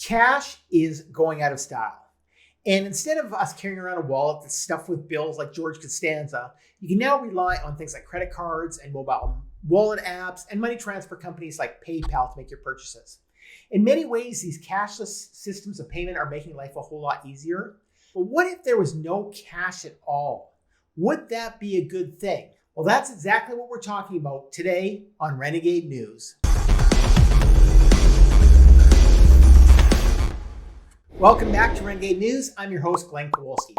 Cash is going out of style. And instead of us carrying around a wallet that's stuffed with bills like George Costanza, you can now rely on things like credit cards and mobile wallet apps and money transfer companies like PayPal to make your purchases. In many ways, these cashless systems of payment are making life a whole lot easier. But what if there was no cash at all? Would that be a good thing? Well, that's exactly what we're talking about today on Renegade News. Welcome back to Renegade News. I'm your host, Glenn Kowalski.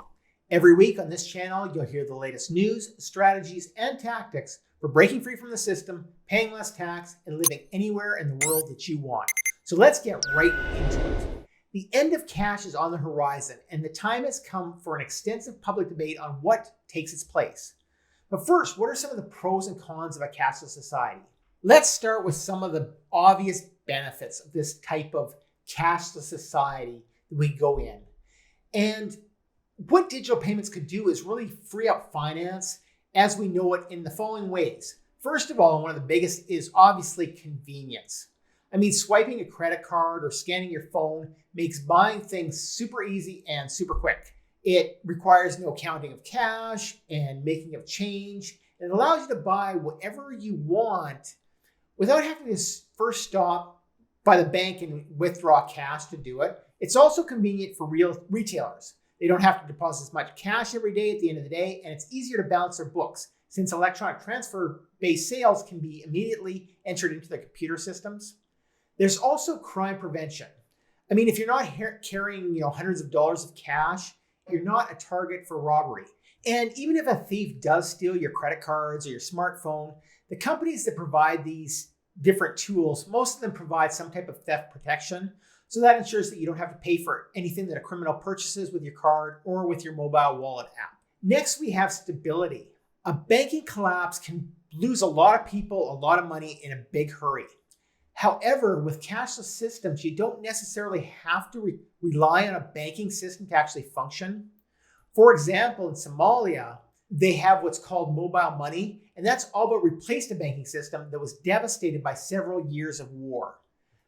Every week on this channel, you'll hear the latest news, strategies, and tactics for breaking free from the system, paying less tax, and living anywhere in the world that you want. So let's get right into it. The end of cash is on the horizon, and the time has come for an extensive public debate on what takes its place. But first, what are some of the pros and cons of a cashless society? Let's start with some of the obvious benefits of this type of cashless society that we go in. And what digital payments could do is really free up finance as we know it in the following ways. First of all, one of the biggest is obviously convenience. I mean, swiping a credit card or scanning your phone makes buying things super easy and super quick. It requires no counting of cash and making of change. And it allows you to buy whatever you want without having to first stop by the bank and withdraw cash to do it. It's also convenient for real retailers. They don't have to deposit as much cash every day at the end of the day, and it's easier to balance their books since electronic transfer-based sales can be immediately entered into the computer systems. There's also crime prevention. I mean, if you're not carrying hundreds of dollars of cash, you're not a target for robbery. And even if a thief does steal your credit cards or your smartphone, the companies that provide these different tools, most of them provide some type of theft protection. So that ensures that you don't have to pay for anything that a criminal purchases with your card or with your mobile wallet app. Next, we have stability. A banking collapse can lose a lot of people a lot of money in a big hurry. However, with cashless systems, you don't necessarily have to rely on a banking system to actually function. For example, in Somalia, they have what's called mobile money, and that's all but replaced a banking system that was devastated by several years of war.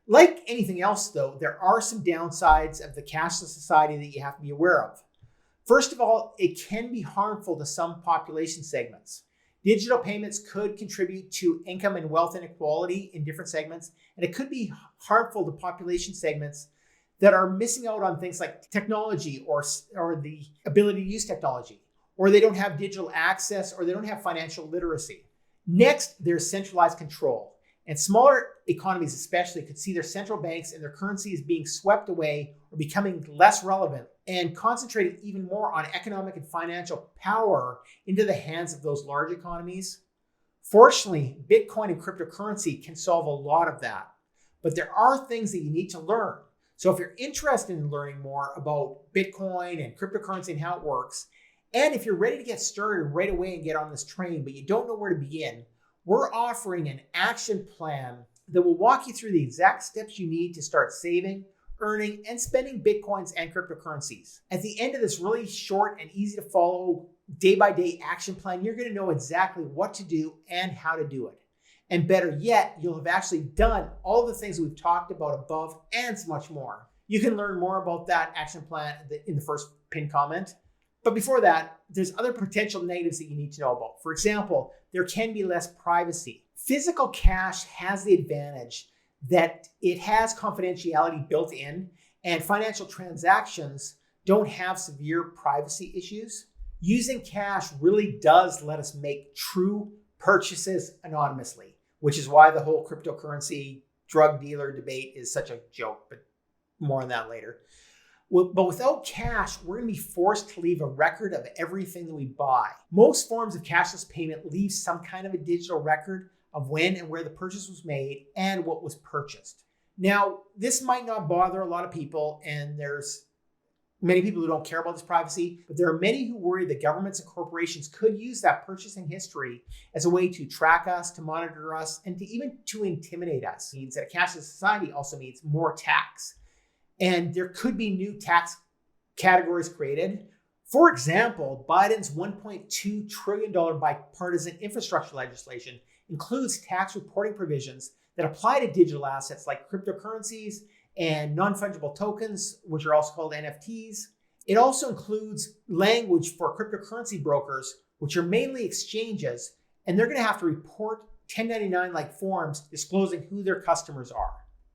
Like anything else, though, there are some downsides of the cashless society that you have to be aware of. First of all, it can be harmful to some population segments. Digital payments could contribute to income and wealth inequality in different segments, and it could be harmful to population segments that are missing out on things like technology or the ability to use technology, or they don't have digital access, or they don't have financial literacy. Next, there's centralized control. And smaller economies especially could see their central banks and their currencies being swept away or becoming less relevant and concentrating even more on economic and financial power into the hands of those large economies. Fortunately, Bitcoin and cryptocurrency can solve a lot of that. But there are things that you need to learn. So if you're interested in learning more about Bitcoin and cryptocurrency and how it works, and if you're ready to get started right away and get on this train, but you don't know where to begin, we're offering an action plan that will walk you through the exact steps you need to start saving, earning, and spending Bitcoins and cryptocurrencies. At the end of this really short and easy to follow day-by-day action plan, you're going to know exactly what to do and how to do it. And better yet, you'll have actually done all the things we've talked about above and so much more. You can learn more about that action plan in the first pinned comment. But before that, there's other potential negatives that you need to know about. For example, there can be less privacy. Physical cash has the advantage that it has confidentiality built in, and financial transactions don't have severe privacy issues. Using cash really does let us make true purchases anonymously, which is why the whole cryptocurrency drug dealer debate is such a joke, but more on that later. But without cash, we're going to be forced to leave a record of everything that we buy. Most forms of cashless payment leave some kind of a digital record of when and where the purchase was made and what was purchased. Now, this might not bother a lot of people, and there's many people who don't care about this privacy, but there are many who worry that governments and corporations could use that purchasing history as a way to track us, to monitor us, and even to intimidate us. It means that a cashless society also means more tax. And there could be new tax categories created. For example, Biden's $1.2 trillion bipartisan infrastructure legislation includes tax reporting provisions that apply to digital assets like cryptocurrencies and non-fungible tokens, which are also called NFTs. It also includes language for cryptocurrency brokers, which are mainly exchanges, and they're going to have to report 1099-like forms disclosing who their customers are.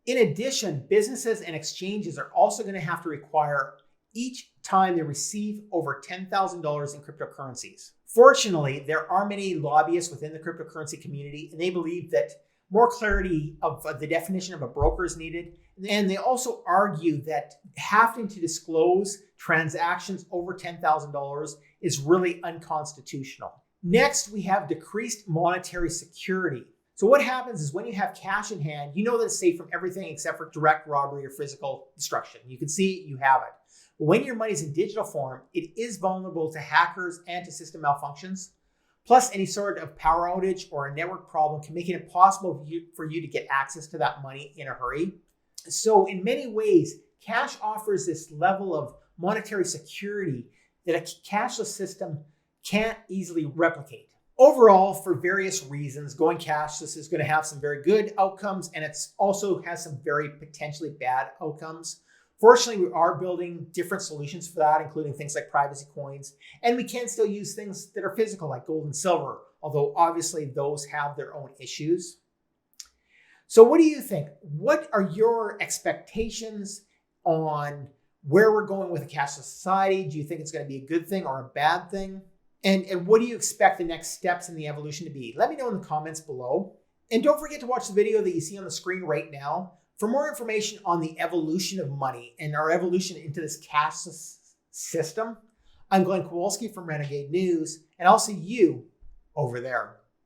In addition, businesses and exchanges are also going to have to require each time they receive over $10,000 in cryptocurrencies. Fortunately, there are many lobbyists within the cryptocurrency community, and they believe that more clarity of the definition of a broker is needed. And they also argue that having to disclose transactions over $10,000 is really unconstitutional. Next, we have decreased monetary security. So what happens is when you have cash in hand, you know that it's safe from everything except for direct robbery or physical destruction. You can see you have it. But when your money is in digital form, it is vulnerable to hackers and to system malfunctions. Plus, any sort of power outage or a network problem can make it impossible for you to get access to that money in a hurry. So in many ways, cash offers this level of monetary security that a cashless system can't easily replicate. Overall, for various reasons, going cashless is going to have some very good outcomes, and it's also has some very potentially bad outcomes. Fortunately, we are building different solutions for that, including things like privacy coins, and we can still use things that are physical like gold and silver, although obviously those have their own issues. So what do you think? What are your expectations on where we're going with a cashless society? Do you think it's going to be a good thing or a bad thing? And what do you expect the next steps in the evolution to be? Let me know in the comments below. And don't forget to watch the video that you see on the screen right now for more information on the evolution of money and our evolution into this cashless system. I'm Glenn Kowalski from Renegade News, and I'll see you over there.